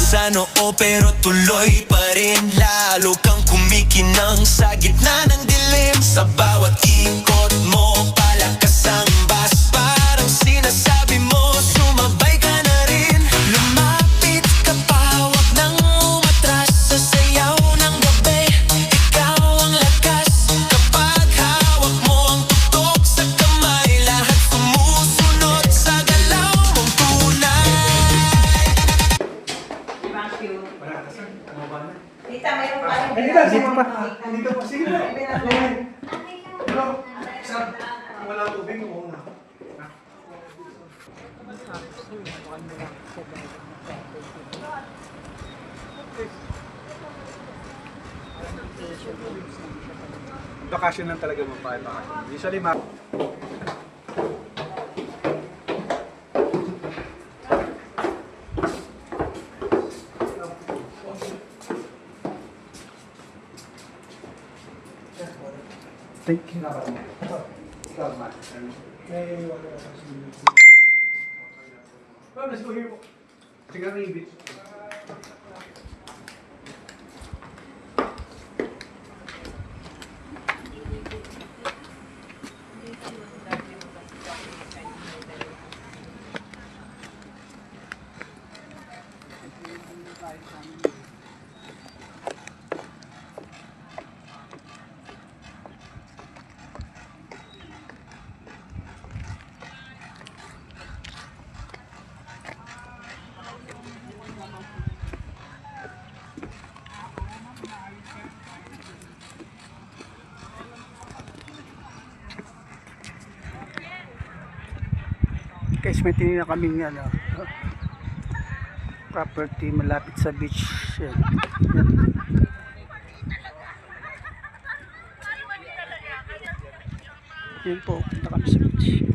sa noo pero tuloy pa rin. Lalo kang kumikinang sa gitna ng dilim. Sa bawat ikot mo palakas ang bas. Parang sinasabi mo sumabay ka na rin. Lumapit ka pa, wag nang umatras. Sa sayaw ng gabi, ikaw ang lakas. Kapag hawak mo ang tutok sa kamay, lahat sumusunod sa galaw mong tunay. Thank you. Tita, mayroon pa rin. Dito, sige pa. Dito po, sige pa. Pero, wala tubig mo una. Bakasyon lang talaga mo pa. Usually, thank you. Well, let's go here. Tingnan mo yung beach. Guys, may tinignan kaming property malapit sa beach. Yan. Yan po, punta kami sa beach.